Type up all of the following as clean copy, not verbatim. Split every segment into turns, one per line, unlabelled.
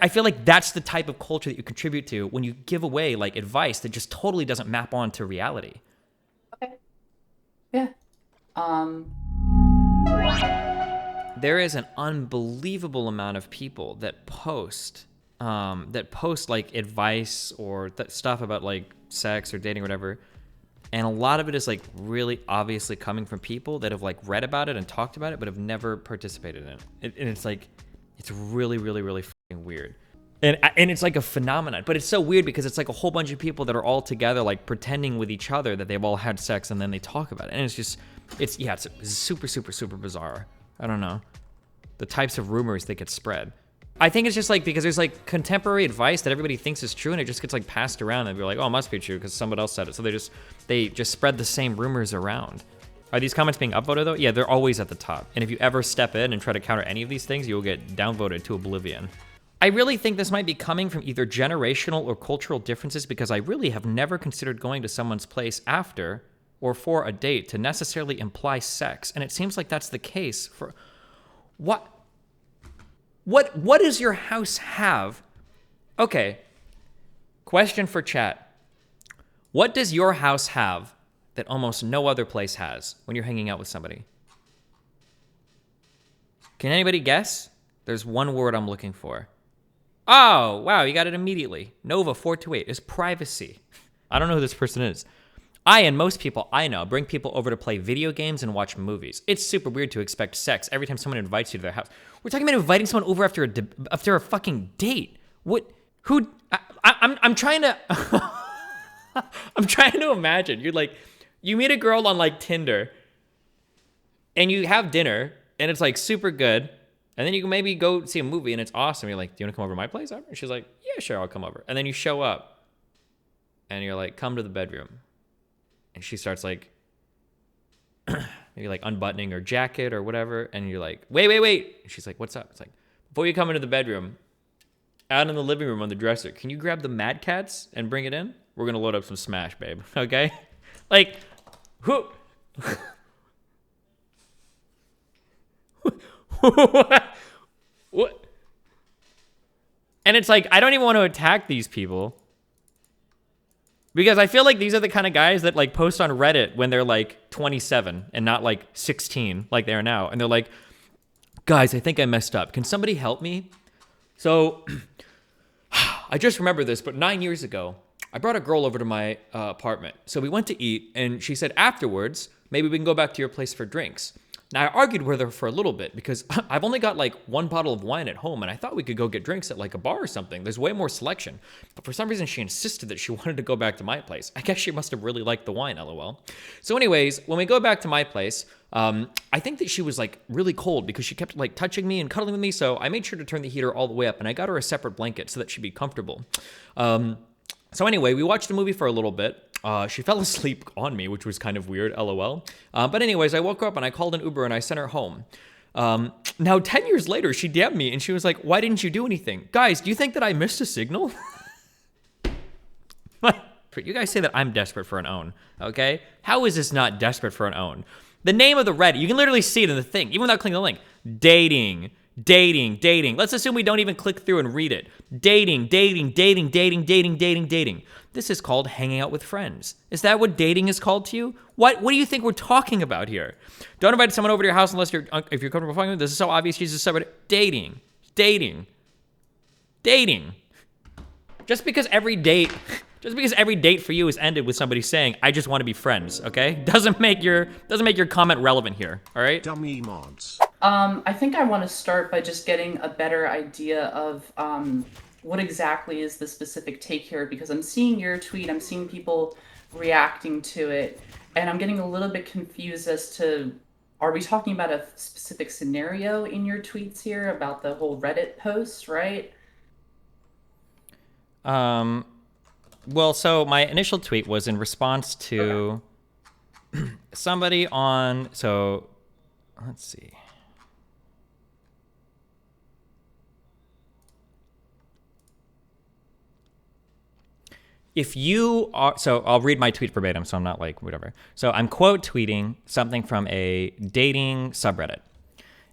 I feel like that's the type of culture that you contribute to when you give away like advice that just totally doesn't map onto reality.
Okay. Yeah. Um,
There is an unbelievable amount of people that post like advice or stuff about like sex or dating or whatever, and a lot of it is like really obviously coming from people that have like read about it and talked about it but have never participated in it, and it's like it's really really really fucking weird. And it's like a phenomenon, but it's so weird because it's like a whole bunch of people that are all together like pretending with each other that they've all had sex and then they talk about it, and it's just it's super super super bizarre. I don't know the types of rumors that get spread. I think it's just like because there's like contemporary advice that everybody thinks is true, and it just gets like passed around, and they're like, oh, it must be true because someone else said it. So they just spread the same rumors around. Are these comments being upvoted though? Yeah, they're always at the top. And if you ever step in and try to counter any of these things, you will get downvoted to oblivion. I really think this might be coming from either generational or cultural differences, because I really have never considered going to someone's place after or for a date to necessarily imply sex, and it seems like that's the case for what does your house have? Okay. Question for chat. What does your house have that almost no other place has when you're hanging out with somebody? Can anybody guess? There's one word I'm looking for. Oh, wow, you got it immediately. Nova428 is privacy. I don't know who this person is. I and most people I know bring people over to play video games and watch movies. It's super weird to expect sex every time someone invites you to their house. We're talking about inviting someone over after a fucking date. What? Who? I'm trying to. I'm trying to imagine. You're like, you meet a girl on like Tinder, and you have dinner, and it's like super good, and then you can maybe go see a movie, and it's awesome. You're like, do you want to come over to my place? And she's like, yeah, sure, I'll come over. And then you show up, and you're like, come to the bedroom. And she starts like maybe like unbuttoning her jacket or whatever, and you're like, wait. And she's like, what's up? It's like, before you come into the bedroom, out in the living room on the dresser, can you grab the Mad Cats and bring it in? We're gonna load up some Smash, babe. Okay? Like, who? What? And it's like, I don't even want to attack these people, because I feel like these are the kind of guys that like post on Reddit when they're like 27 and not like 16 like they are now. And they're like, guys, I think I messed up. Can somebody help me? So I just remember this, but 9 years ago, I brought a girl over to my apartment. So we went to eat, and she said afterwards, maybe we can go back to your place for drinks. Now, I argued with her for a little bit because I've only got like one bottle of wine at home, and I thought we could go get drinks at like a bar or something. There's way more selection. But for some reason, she insisted that she wanted to go back to my place. I guess she must have really liked the wine, lol. So anyways, when we go back to my place, I think that she was like really cold because she kept like touching me and cuddling with me. So I made sure to turn the heater all the way up, and I got her a separate blanket so that she'd be comfortable. So anyway, we watched the movie for a little bit. She fell asleep on me, which was kind of weird, lol. But anyways, I woke her up and I called an Uber and I sent her home. Now, 10 years later, she DM'd me and she was like, why didn't you do anything? Guys, do you think that I missed a signal? You guys say that I'm desperate for an own, okay? How is this not desperate for an own? The name of the Reddit, you can literally see it in the thing, even without clicking the link. Dating. Let's assume we don't even click through and read it. Dating. This is called hanging out with friends. Is that what dating is called to you? What do you think we're talking about here? Don't invite someone over to your house unless if you're comfortable fucking with. This is so obvious. Jesus, subreddit. Dating. Just because every date for you is ended with somebody saying, I just want to be friends, okay? Doesn't make your comment relevant here, all right?
Dummy mods.
I think I want to start by just getting a better idea of what exactly is the specific take here, because I'm seeing your tweet, I'm seeing people reacting to it, and I'm getting a little bit confused as to, are we talking about a specific scenario in your tweets here about the whole Reddit post, right?
Well, so my initial tweet was in response to somebody on, so let's see. If you are, so I'll read my tweet verbatim, so I'm not like, whatever. So I'm quote tweeting something from a dating subreddit.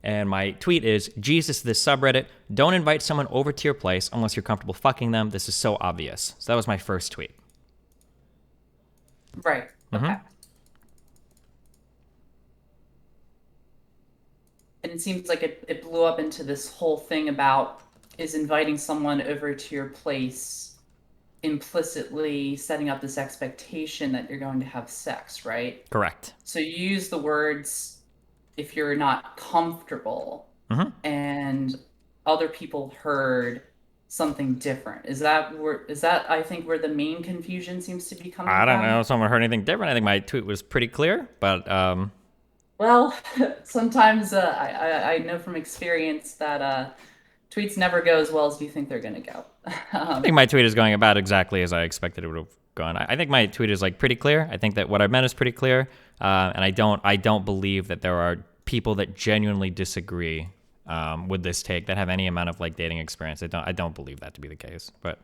And my tweet is, Jesus, this subreddit, don't invite someone over to your place unless you're comfortable fucking them. This is so obvious. So that was my first tweet.
Right. Okay. And it seems like it blew up into this whole thing about, is inviting someone over to your place implicitly setting up this expectation that you're going to have sex, right?
Correct.
So you use the words, if you're not comfortable, and other people heard something different. Is that I think where the main confusion seems to be coming from?
I don't know if someone heard anything different. I think my tweet was pretty clear, but
well, sometimes I know from experience that tweets never go as well as you think they're going to go.
I think my tweet is going about exactly as I expected it would have gone. I think my tweet is like pretty clear. I think that what I meant is pretty clear, and I don't believe that there are people that genuinely disagree with this take that have any amount of like dating experience. I don't believe that to be the case, but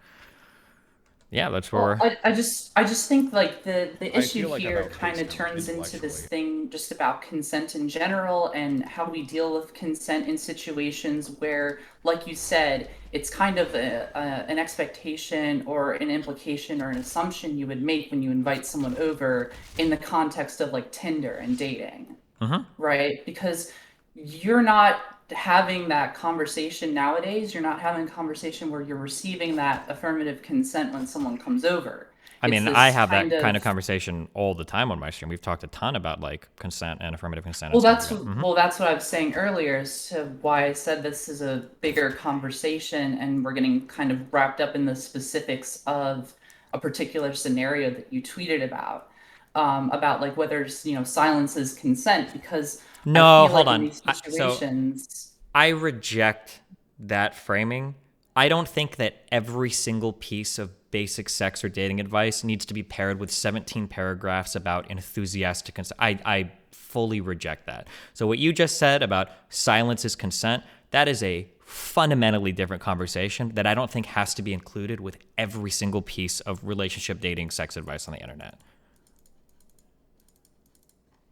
yeah, that's where
well, I just think like the issue
like
here
about
kind of
based
turns into this
intellectually.
thing just about consent in general and how we deal with consent in situations where, like you said, it's kind of an expectation or an implication or an assumption you would make when you invite someone over in the context of like Tinder and dating, right? Because you're not having that conversation nowadays. You're not having a conversation where you're receiving that affirmative consent when someone comes over.
I
It's
mean,
this
I have that kind of conversation all the time on my stream. We've talked a ton about like consent and affirmative consent.
well,
And
that's
stuff like that.
well, that's what I was saying earlier as to why I said this is a bigger conversation, and we're getting kind of wrapped up in the specifics of a particular scenario that you tweeted about like whether silence is consent, because I
No,
feel
hold
like in
on.
these situations.
I reject that framing. I don't think that every single piece of basic sex or dating advice needs to be paired with 17 paragraphs about enthusiastic consent. I fully reject that. So what you just said about silence is consent, that is a fundamentally different conversation that I don't think has to be included with every single piece of relationship dating sex advice on the internet.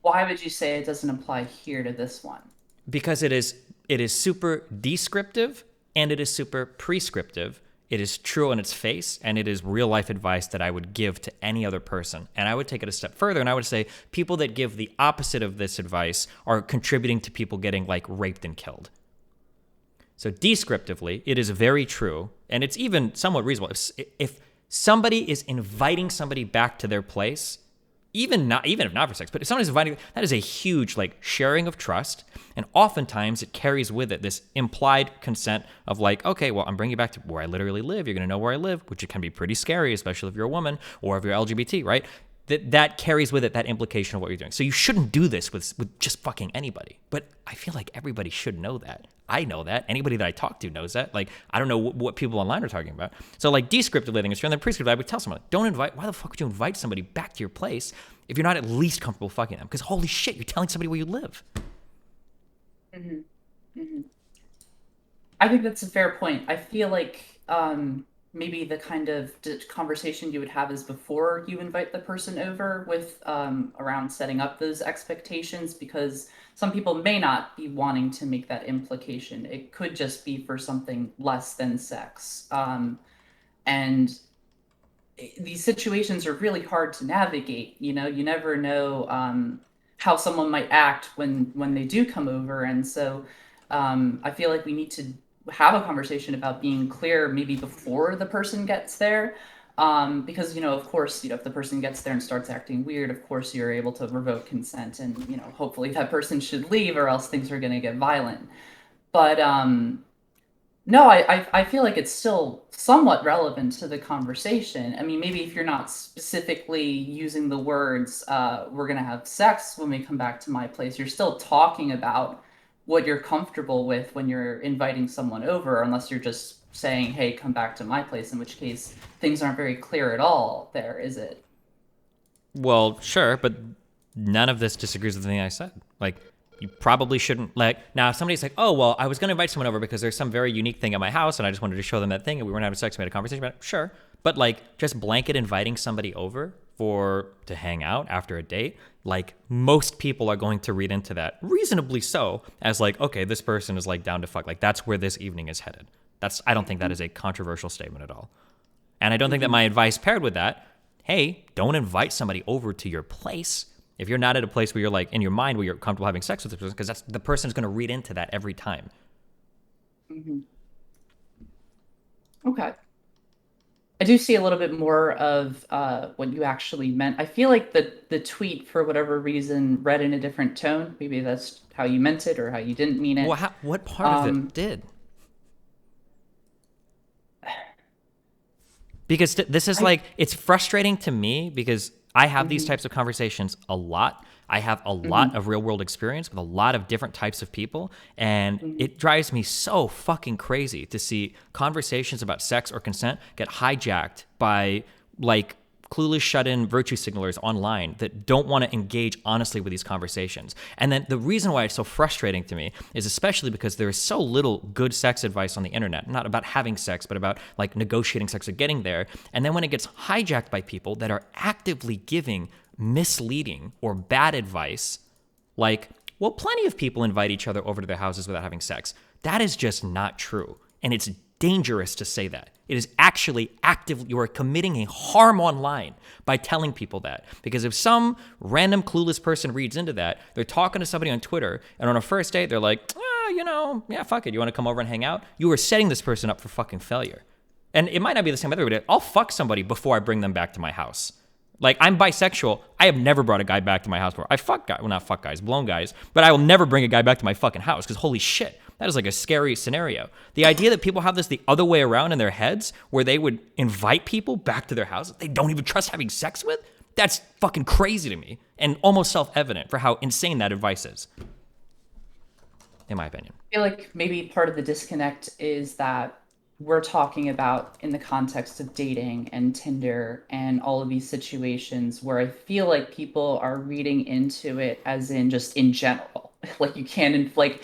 Why would you say it doesn't apply here to this one?
Because it is super descriptive and it is super prescriptive. It is true on its face, and it is real life advice that I would give to any other person. And I would take it a step further, and I would say people that give the opposite of this advice are contributing to people getting like raped and killed. So descriptively, it is very true, and it's even somewhat reasonable. If somebody is inviting somebody back to their place, even if not for sex, but if someone is inviting, that is a huge like sharing of trust, and oftentimes it carries with it this implied consent of like, okay, well, I'm bringing you back to where I literally live. You're gonna know where I live, which can be pretty scary, especially if you're a woman or if you're LGBT, right? That carries with it that implication of what you're doing. So you shouldn't do this with just fucking anybody. But I feel like everybody should know that. I know that. Anybody that I talk to knows that. Like, I don't know what people online are talking about. So like descriptively, I think it's true. And then prescriptively, I would tell someone, like, don't invite, why the fuck would you invite somebody back to your place if you're not at least comfortable fucking them? Because holy shit, you're telling somebody where you live.
I think that's a fair point. I feel like maybe the kind of conversation you would have is before you invite the person over with around setting up those expectations, because some people may not be wanting to make that implication. It could just be for something less than sex. And these situations are really hard to navigate. You never know how someone might act when they do come over, and so I feel like we need to have a conversation about being clear maybe before the person gets there, because of course, if the person gets there and starts acting weird, of course you're able to revoke consent, and hopefully that person should leave, or else things are going to get violent. But no, I feel like it's still somewhat relevant to the conversation. I mean, maybe if you're not specifically using the words, we're going to have sex when we come back to my place, you're still talking about what you're comfortable with when you're inviting someone over, unless you're just saying, hey, come back to my place, in which case things aren't very clear at all there, is it?
Well, sure, but none of this disagrees with anything I said. Like, you probably shouldn't, like, now if somebody's like, oh, well, I was going to invite someone over because there's some very unique thing at my house and I just wanted to show them that thing and we weren't having sex, we had a conversation about it, sure. But like, just blanket inviting somebody over to hang out after a date, like most people are going to read into that, reasonably so, as like, okay, this person is like down to fuck. Like that's where this evening is headed. I don't think that is a controversial statement at all. And I don't think that my advice paired with that, hey, don't invite somebody over to your place if you're not at a place where you're like in your mind where you're comfortable having sex with this person, because the person's going to read into that every time.
Okay. I do see a little bit more of what you actually meant. I feel like the tweet, for whatever reason, read in a different tone. Maybe that's how you meant it or how you didn't mean it.
Well, what part of it did? Because this is like, it's frustrating to me because I have these types of conversations a lot. I have a lot of real world experience with a lot of different types of people. And it drives me so fucking crazy to see conversations about sex or consent get hijacked by like clueless shut-in virtue signalers online that don't want to engage honestly with these conversations. And then the reason why it's so frustrating to me is especially because there is so little good sex advice on the internet, not about having sex, but about like negotiating sex or getting there. And then when it gets hijacked by people that are actively giving misleading or bad advice, like, well, plenty of people invite each other over to their houses without having sex. That is just not true. And it's dangerous to say that. It is actually actively, you are committing a harm online by telling people that. Because if some random clueless person reads into that, they're talking to somebody on Twitter, and on a first date, they're like, yeah, fuck it. You want to come over and hang out? You are setting this person up for fucking failure. And it might not be the same with everybody. I'll fuck somebody before I bring them back to my house. Like, I'm bisexual. I have never brought a guy back to my house before. I fuck guys, well, not fuck guys, blown guys, but I will never bring a guy back to my fucking house because holy shit, that is like a scary scenario. The idea that people have this the other way around in their heads where they would invite people back to their house that they don't even trust having sex with, that's fucking crazy to me and almost self-evident for how insane that advice is, in my opinion.
I feel like maybe part of the disconnect is that we're talking about in the context of dating and Tinder and all of these situations where I feel like people are reading into it as in just in general. Like you can't, like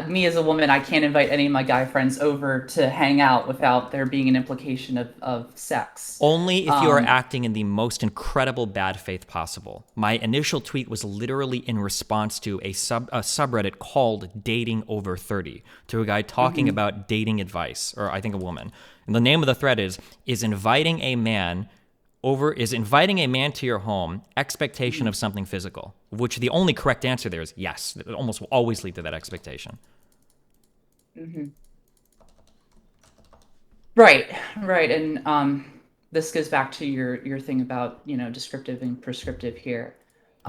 me as a woman, I can't invite any of my guy friends over to hang out without there being an implication of sex.
Only if you are acting in the most incredible bad faith possible. My initial tweet was literally in response to a subreddit called Dating Over 30, to a guy talking about dating advice, or I think a woman. And the name of the thread is inviting a man to your home, expectation of something physical, which the only correct answer there is yes. It almost will always lead to that expectation.
Right. And this goes back to your thing about, descriptive and prescriptive here.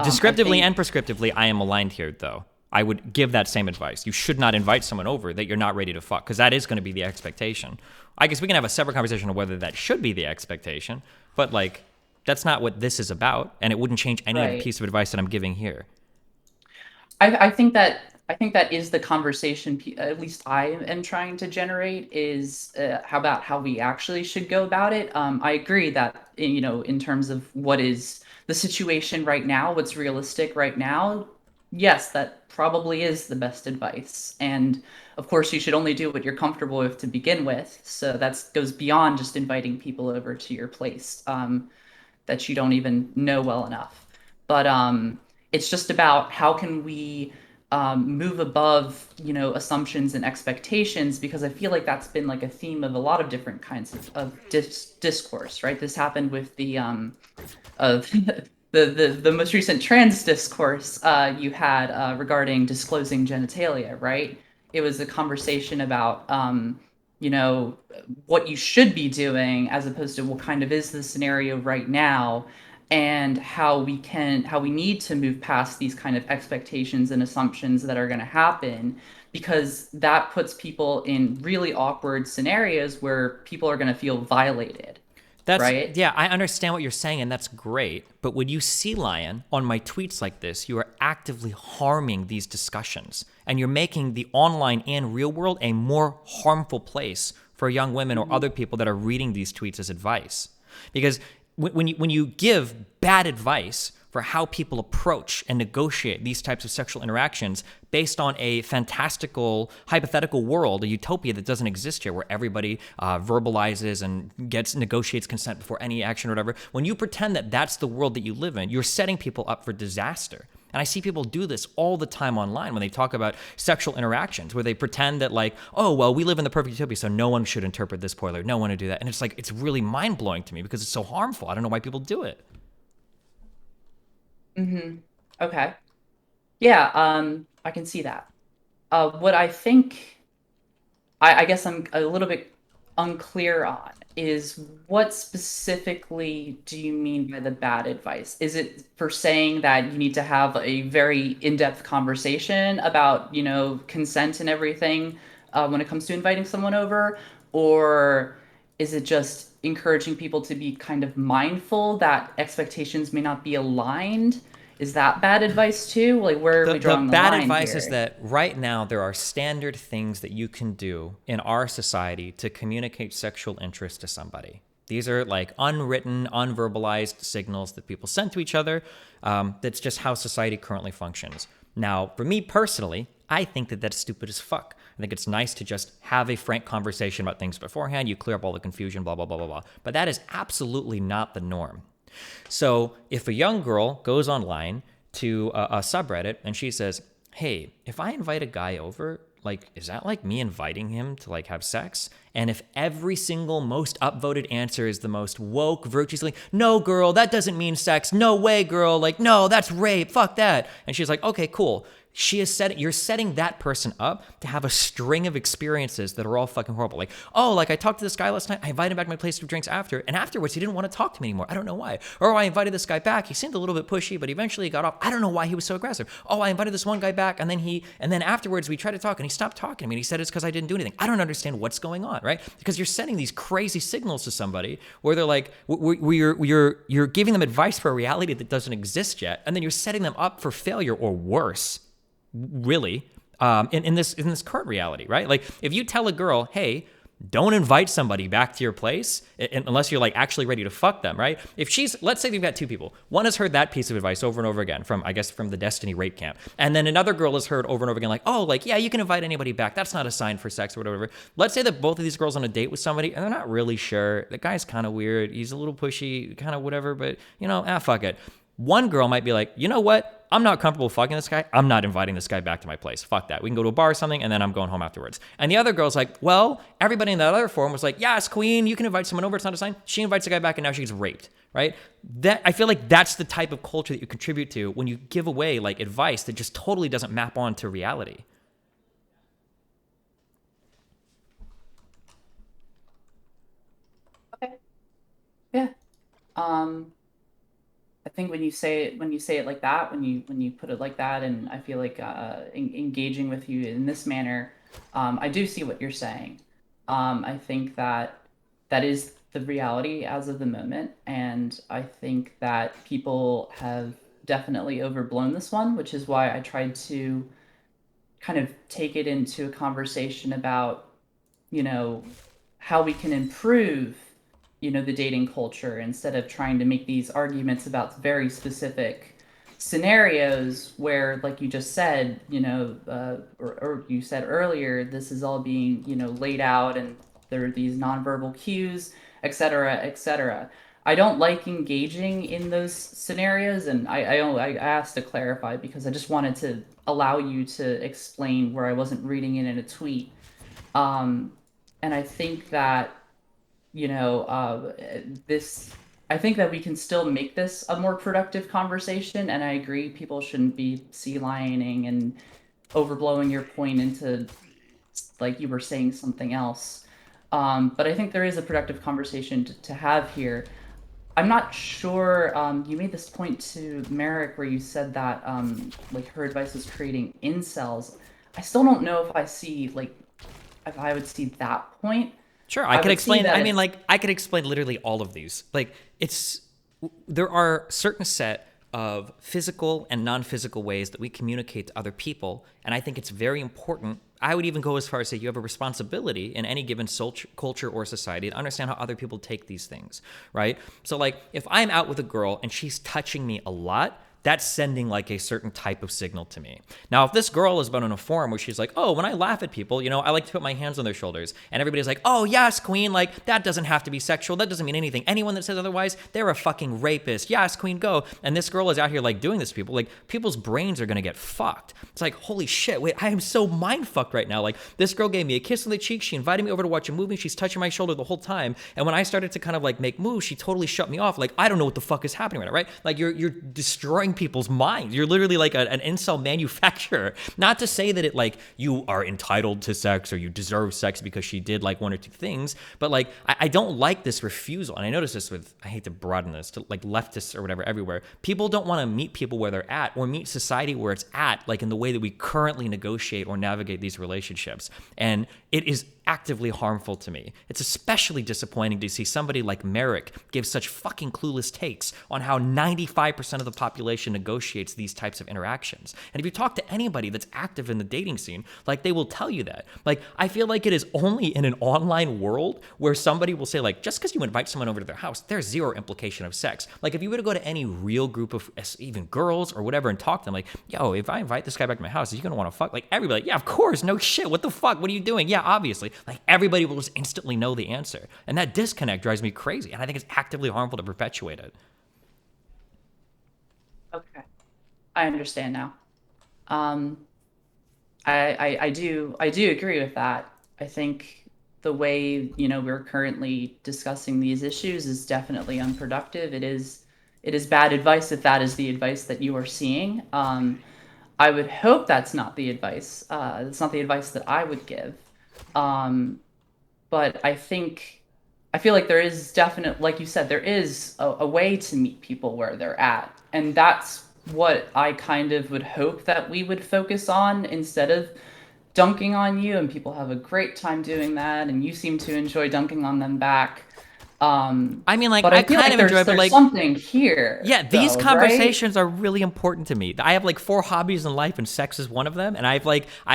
Descriptively and prescriptively, I am aligned here, though. I would give that same advice. You should not invite someone over that you're not ready to fuck, because that is going to be the expectation. I guess we can have a separate conversation on whether that should be the expectation, but like that's not what this is about, and it wouldn't change any other piece of advice that I'm giving here.
I think that is the conversation. At least I am trying to generate is how about how we actually should go about it. I agree that in terms of what is the situation right now, what's realistic right now. Yes, that probably is the best advice. And of course, you should only do what you're comfortable with to begin with. So that goes beyond just inviting people over to your place that you don't even know well enough. But it's just about how can we move above, assumptions and expectations, because I feel like that's been like a theme of a lot of different kinds of discourse, right? This happened with the of the most recent trans discourse you had regarding disclosing genitalia, right? It was a conversation about, what you should be doing as opposed to what kind of is the scenario right now, and how we need to move past these kind of expectations and assumptions that are going to happen, because that puts people in really awkward scenarios where people are going to feel violated. Right?
Yeah, I understand what you're saying, and that's great. But when you see Lion on my tweets like this, you are actively harming these discussions, and you're making the online and real world a more harmful place for young women or other people that are reading these tweets as advice. Because when you give bad advice for how people approach and negotiate these types of sexual interactions based on a fantastical, hypothetical world, a utopia that doesn't exist here, where everybody verbalizes and negotiates consent before any action or whatever. When you pretend that that's the world that you live in, you're setting people up for disaster. And I see people do this all the time online when they talk about sexual interactions, where they pretend that like, oh, well, we live in the perfect utopia, so no one should interpret this poorly. No one would do that. And it's like, it's really mind-blowing to me because it's so harmful. I don't know why people do it.
Okay. Yeah, I can see that. What I think, I guess I'm a little bit unclear on is what specifically do you mean by the bad advice? Is it for saying that you need to have a very in-depth conversation about, consent and everything when it comes to inviting someone over? Or is it just encouraging people to be kind of mindful that expectations may not be aligned? Is that bad advice too? Like, where are
The,
we
the
drawing the
bad
line
advice is
here?
that right now there are standard things that you can do in our society to communicate sexual interest to somebody. These are like unwritten, unverbalized signals that people send to each other. That's just how society currently functions. Now, for me personally, I think that that's stupid as fuck. I think it's nice to just have a frank conversation about things beforehand. You clear up all the confusion, blah, blah, blah, blah, blah. But that is absolutely not the norm. So if a young girl goes online to a subreddit and she says, hey, if I invite a guy over, like, is that like me inviting him to like have sex? And if every single most upvoted answer is the most woke, virtuous, like, no, girl, that doesn't mean sex. No way, girl. Like, no, that's rape. Fuck that. And she's like, okay, cool. You're setting that person up to have a string of experiences that are all fucking horrible. Like, oh, like I talked to this guy last night. I invited him back to my place for drinks after. And afterwards, he didn't want to talk to me anymore. I don't know why. Or I invited this guy back. He seemed a little bit pushy, but eventually he got off. I don't know why he was so aggressive. Oh, I invited this one guy back. And then afterwards we tried to talk and he stopped talking to me. And he said it's because I didn't do anything. I don't understand what's going on, right? Because you're sending these crazy signals to somebody where they're like, you're giving them advice for a reality that doesn't exist yet. And then you're setting them up for failure or worse. Really, in this current reality, right? Like if you tell a girl, hey, don't invite somebody back to your place unless you're like actually ready to fuck them, right? If let's say you've got two people. One has heard that piece of advice over and over again from the Destiny rape camp. And then another girl has heard over and over again, like, oh, like, yeah, you can invite anybody back. That's not a sign for sex or whatever. Let's say that both of these girls on a date with somebody and they're not really sure. The guy's kind of weird. He's a little pushy, kind of whatever, but fuck it. One girl might be like, you know what? I'm not comfortable fucking this guy. I'm not inviting this guy back to my place. Fuck that. We can go to a bar or something, and then I'm going home afterwards. And the other girl's like, well, everybody in that other forum was like, yes, queen, you can invite someone over. It's not a sign. She invites a guy back, and now she gets raped, right? I feel like that's the type of culture that you contribute to when you give away like advice that just totally doesn't map onto reality.
Okay. Yeah. Um, I think when you say it like that, when you put it like that, and I feel like engaging with you in this manner, I do see what you're saying. I think that that is the reality as of the moment, and I think that people have definitely overblown this one, which is why I tried to kind of take it into a conversation about, you know, how we can improve, the dating culture instead of trying to make these arguments about very specific scenarios where, like you just said, or you said earlier, this is all being, laid out and there are these nonverbal cues, et cetera, et cetera. I don't like engaging in those scenarios, and I asked to clarify because I just wanted to allow you to explain where I wasn't reading it in a tweet. Um, and I think that, you know, this, I think that we can still make this a more productive conversation. And I agree, people shouldn't be sea lioning and overblowing your point into like you were saying something else. But I think there is a productive conversation to have here. I'm not sure. You made this point to Merrick where you said that like her advice was creating incels. I still don't know if I would see that point.
Sure, I
I
could
would see
explain.
that
I mean,
it's
like, I could explain literally all of these. Like, there are certain set of physical and non-physical ways that we communicate to other people, and I think it's very important I would even go as far as say you have a responsibility in any given culture or society to understand how other people take these things, right? So like if I'm out with a girl and she's touching me a lot, that's sending like a certain type of signal to me. Now, if this girl has been on a forum where she's like, oh, when I laugh at people, I like to put my hands on their shoulders, and everybody's like, oh, yes, queen, like that doesn't have to be sexual. That doesn't mean anything. Anyone that says otherwise, they're a fucking rapist. Yes, queen, go. And this girl is out here like doing this to people. Like people's brains are going to get fucked. It's like, holy shit, wait, I am so mind fucked right now. Like this girl gave me a kiss on the cheek. She invited me over to watch a movie. She's touching my shoulder the whole time. And when I started to kind of like make moves, she totally shut me off. Like, I don't know what the fuck is happening right now, right? Like you're destroying people's minds. You're literally like an incel manufacturer. Not to say that it like you are entitled to sex or you deserve sex because she did like one or two things, but like I don't like this refusal. And I notice this with, I hate to broaden this to like leftists or whatever everywhere. People don't want to meet people where they're at or meet society where it's at, like in the way that we currently negotiate or navigate these relationships. And it is actively harmful to me. It's especially disappointing to see somebody like Merrick give such fucking clueless takes on how 95% of the population negotiates these types of interactions. And if you talk to anybody that's active in the dating scene, like they will tell you that. Like I feel like it is only in an online world where somebody will say like, just because you invite someone over to their house, there's zero implication of sex. Like if you were to go to any real group of even girls or whatever and talk to them like, yo, if I invite this guy back to my house, is he gonna want to fuck? Like everybody, like, yeah, of course, no shit, what the fuck, what are you doing? Yeah, obviously. Like everybody will just instantly know the answer. And that disconnect drives me crazy. And I think it's actively harmful to perpetuate it.
Okay, I understand now. Um, I do agree with that. I think the way, we're currently discussing these issues is definitely unproductive. It is bad advice if that is the advice that you are seeing. I would hope that's not the advice. That's not the advice that I would give. Um, but I feel like there is definite, like you said, there is a way to meet people where they're at, and that's what I kind of would hope that we would focus on instead of dunking on you. And people have a great time doing that, and you seem to enjoy dunking on them back.
I mean, like,
But
I
I feel
kind
like
of enjoy it, but
there's
like,
something here,
yeah, these
though, right?
conversations are really important to me. I have like 4 hobbies in life, and sex is one of them. And I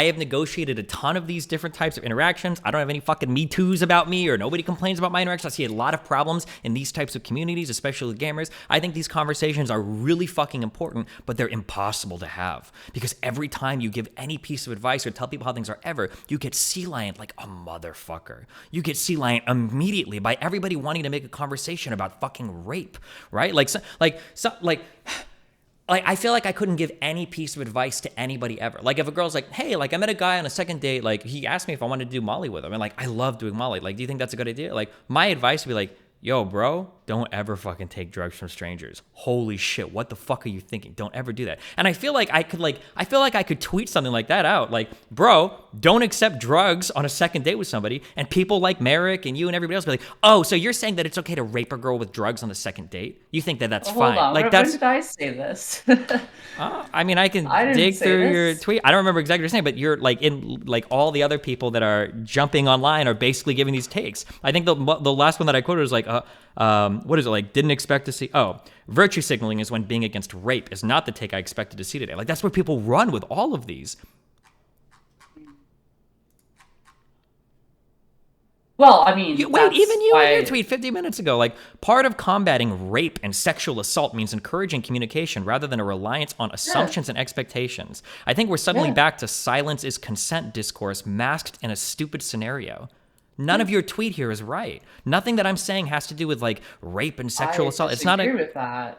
have negotiated a ton of these different types of interactions. I don't have any fucking Me Too's about me, or nobody complains about my interactions. I see a lot of problems in these types of communities, especially with gamers. I think these conversations are really fucking important, but they're impossible to have because every time you give any piece of advice or tell people how things are ever, you get sea lion like a motherfucker. You get sea lion immediately by everybody wanting to make a conversation about fucking rape, right? Like I feel like I couldn't give any piece of advice to anybody ever. Like if a girl's like, hey, like I met a guy on a second date, like he asked me if I wanted to do Molly with him, and like I love doing Molly. Like, do you think that's a good idea? Like my advice would be like, yo, bro, don't ever fucking take drugs from strangers. Holy shit, what the fuck are you thinking? Don't ever do that. And I feel like I could tweet something like that out. Like, bro, don't accept drugs on a second date with somebody. And people like Merrick and you and everybody else be like, oh, so you're saying that it's okay to rape a girl with drugs on the second date? You think that that's
Well, hold
fine?
on.
Like
When
that's
did I say this?
I mean, I can
I didn't
dig
say
through your
this.
tweet. I don't remember exactly what you're saying, but you're like in like all the other people that are jumping online are basically giving these takes. I think the last one that I quoted was like, what is it like? Didn't expect to see. Oh, virtue signaling is when being against rape is not the take I expected to see today. Like that's where people run with all of these.
Well, I mean,
Wait,
that's
even you in your
why.
tweet 50 minutes ago, like part of combating rape and sexual assault means encouraging communication rather than a reliance on
Yeah,
assumptions and expectations. I think we're suddenly
yeah,
back to silence is consent discourse masked in a stupid scenario. None
yeah.
of your tweet here is right. Nothing that I'm saying has to do with like rape and sexual
I
assault. It's not a
disagree with that.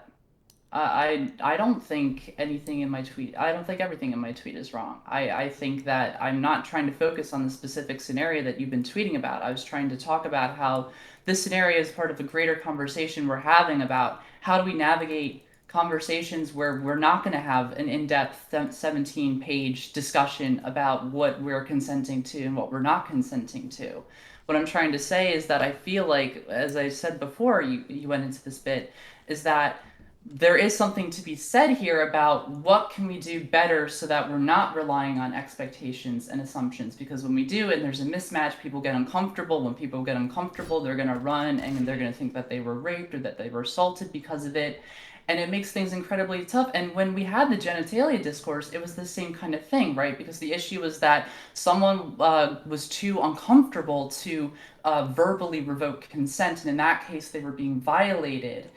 I don't think anything in my tweet. I don't think everything in my tweet is wrong. I think that I'm not trying to focus on the specific scenario that you've been tweeting about. I was trying to talk about how this scenario is part of a greater conversation we're having about how do we navigate conversations where we're not going to have an in-depth 17-page discussion about what we're consenting to and what we're not consenting to. What I'm trying to say is that I feel like, as I said before, you went into this bit, is that there is something to be said here about what can we do better so that we're not relying on expectations and assumptions, because when we do and there's a mismatch, people get uncomfortable. When people get uncomfortable, they're going to run and they're going to think that they were raped or that they were assaulted because of it, and it makes things incredibly tough. And when we had the genitalia discourse, it was the same kind of thing, right? Because the issue was that someone was too uncomfortable to verbally revoke consent, and in that case they were being violated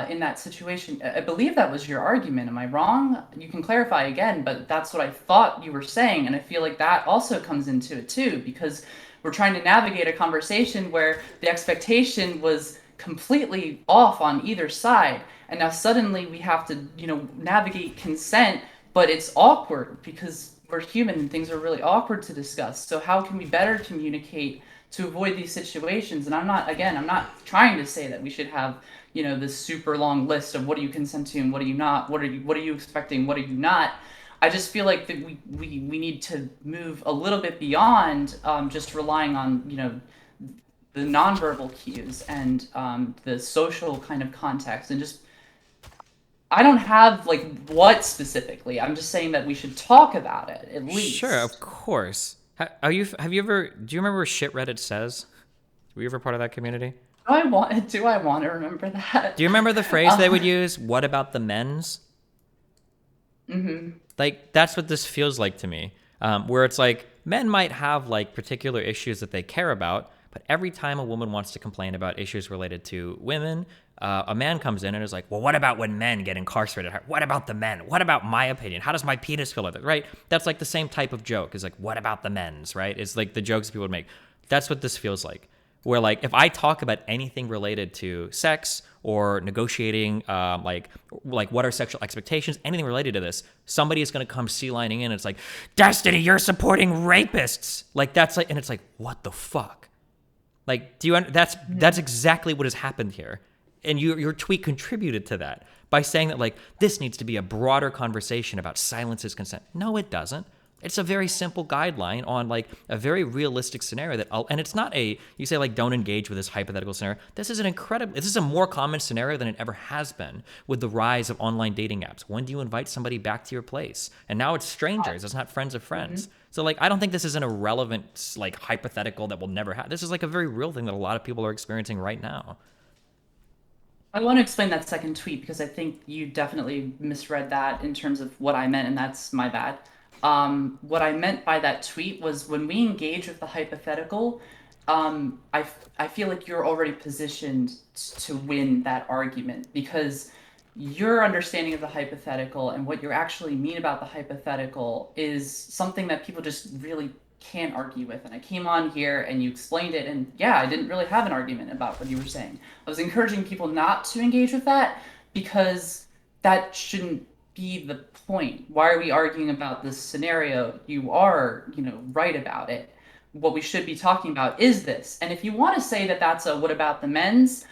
in that situation. I believe that was your argument. Am I wrong? You can clarify again, but that's what I thought you were saying. And I feel like that also comes into it too, because we're trying to navigate a conversation where the expectation was completely off on either side. And now suddenly we have to, navigate consent, but it's awkward because we're human and things are really awkward to discuss. So how can we better communicate to avoid these situations? And I'm not trying to say that we should have, this super long list of what do you consent to and what do you not, what are you expecting, what are you not. I just feel like that we need to move a little bit beyond just relying on, the nonverbal cues and the social kind of context, and just I don't have like what specifically. I'm just saying that we should talk about it at
Sure, of
least.
course. Have you ever do you remember what shit Reddit says? Were you ever part of that community?
Do I want to remember that?
Do you remember the phrase they would use? What about the men's?
Mhm.
Like that's what this feels like to me, where it's like men might have like particular issues that they care about, but every time a woman wants to complain about issues related to women, a man comes in and is like, well, what about when men get incarcerated? What about the men? What about my opinion? How does my penis feel about it? Right? That's like the same type of joke. Is like, what about the men's? Right? It's like the jokes people would make. That's what this feels like. Where like if I talk about anything related to sex or negotiating, like what are sexual expectations, anything related to this, somebody is going to come sea lining in. And it's like, Destiny, you're supporting rapists. Like that's like, and it's like, what the fuck? Like, that's exactly what has happened here, and your tweet contributed to that by saying that like this needs to be a broader conversation about silence is consent. No, it doesn't. It's a very simple guideline on like a very realistic scenario and it's not a you say like don't engage with this hypothetical scenario. This is a more common scenario than it ever has been with the rise of online dating apps. When do you invite somebody back to your place? And now it's strangers. It's not friends of
Mhm.
friends. So like I don't think this is an irrelevant like hypothetical that will never happen. This is like a very real thing that a lot of people are experiencing right now.
I want to explain that second tweet because I think you definitely misread that in terms of what I meant, and that's my bad. What I meant by that tweet was when we engage with the hypothetical, I feel like you're already positioned to win that argument because your understanding of the hypothetical and what you actually mean about the hypothetical is something that people just really can't argue with. And I came on here and you explained it, and yeah, I didn't really have an argument about what you were saying. I was encouraging people not to engage with that because that shouldn't be the point. Why are we arguing about this scenario? You are, right about it. What we should be talking about is this. And if you want to say that that's a what about the men's,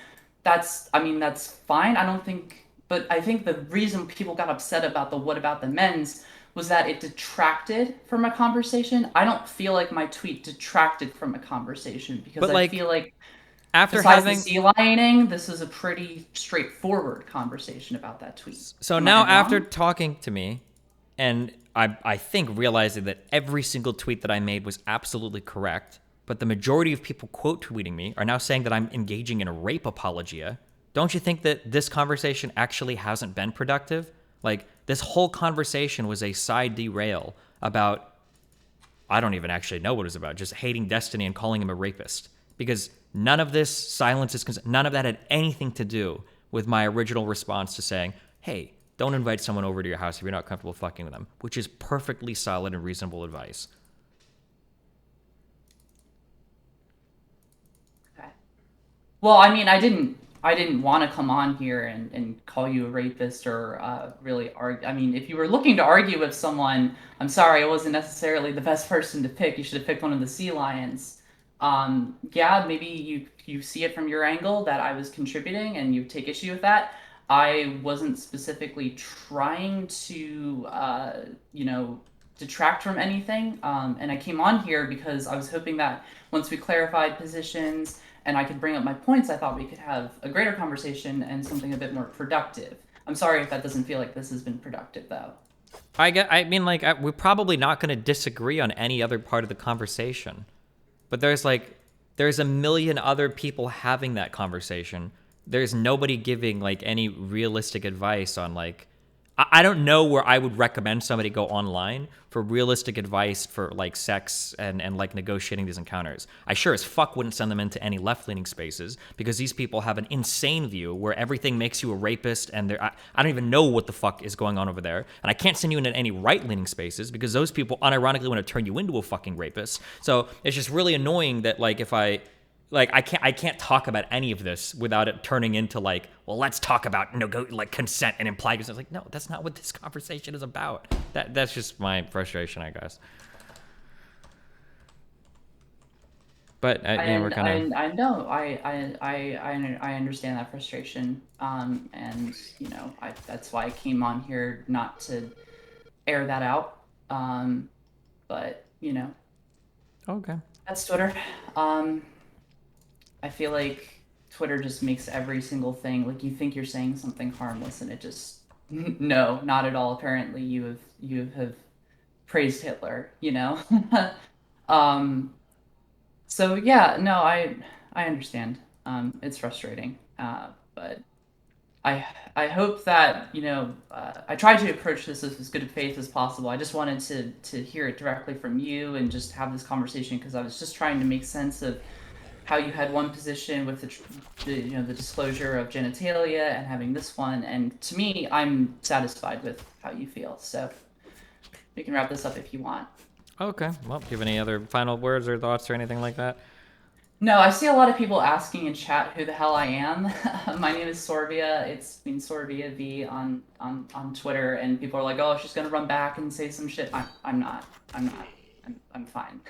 I mean, that's fine. I don't think, but I think the reason people got upset about the what about the men's was that it detracted from a conversation. I don't feel like my tweet detracted from a conversation because
But
I feel
like
like
after
besides the
having
sea lioning, this is a pretty straightforward conversation about that tweet.
so
Am I
now after
wrong?
talking to me and I think realizing that every single tweet that I made was absolutely correct, but the majority of people quote tweeting me are now saying that I'm engaging in a rape apologia. Don't you think that this conversation actually hasn't been productive? Like this whole conversation was a side derail about I don't even actually know what it was about, just hating Destiny and calling him a rapist. Because none of this silence is none of that had anything to do with my original response to saying, hey, don't invite someone over to your house if you're not comfortable fucking with them, which is perfectly solid and reasonable advice.
Okay. Well, I mean, I didn't want to come on here and call you a rapist or really argue. I mean, if you were looking to argue with someone, I'm sorry, I wasn't necessarily the best person to pick. You should have picked one of the sea lions. Yeah, maybe you see it from your angle that I was contributing and you take issue with that. I wasn't specifically trying to, detract from anything. And I came on here because I was hoping that once we clarified positions and I could bring up my points, I thought we could have a greater conversation and something a bit more productive. I'm sorry if that doesn't feel like this has been productive, though.
I mean, like, we're probably not going to disagree on any other part of the conversation. But there's a million other people having that conversation. There's nobody giving, like, any realistic advice on, like, I don't know where I would recommend somebody go online for realistic advice for, like, sex and like, negotiating these encounters. I sure as fuck wouldn't send them into any left-leaning spaces because these people have an insane view where everything makes you a rapist and I don't even know what the fuck is going on over there. And I can't send you into any right-leaning spaces because those people unironically want to turn you into a fucking rapist. So it's just really annoying that, like, if I can't talk about any of this without it turning into, like, well, let's talk about like consent and implied consent. It's like, no, that's not what this conversation is about. That's just my frustration, I guess. But we're kind of.
I know I understand that frustration. And that's why I came on here, not to air that out. But
Okay.
that's Twitter. I feel like Twitter just makes every single thing, like, you think you're saying something harmless and it just no, not at all. Apparently you have praised Hitler, um so yeah, no, I understand. It's frustrating. But I hope that, I tried to approach this as good a faith as possible. I just wanted to hear it directly from you and just have this conversation because I was just trying to make sense of how you had one position with the disclosure of genitalia and having this one, and to me, I'm satisfied with how you feel. So we can wrap this up if you want.
Okay. Well, do you have any other final words or thoughts or anything like that?
No, I see a lot of people asking in chat who the hell I am. My name is Sorvia. It's Sorvia V on Twitter, and people are like, "Oh, she's gonna run back and say some shit." I'm not. I'm not. I'm fine.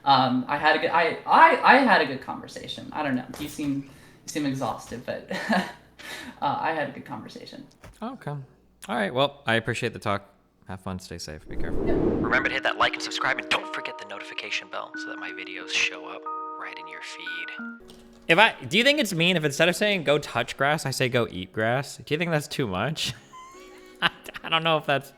I had a good I had a good conversation. I don't know. You seem exhausted, but I had a good conversation.
Okay. All right. Well, I appreciate the talk. Have fun. Stay safe. Be careful.
Yep.
Remember to hit that like and subscribe, and don't forget the notification bell so that my videos show up right in your feed. Do you think it's mean if instead of saying go touch grass, I say go eat grass? Do you think that's too much? I don't know if that's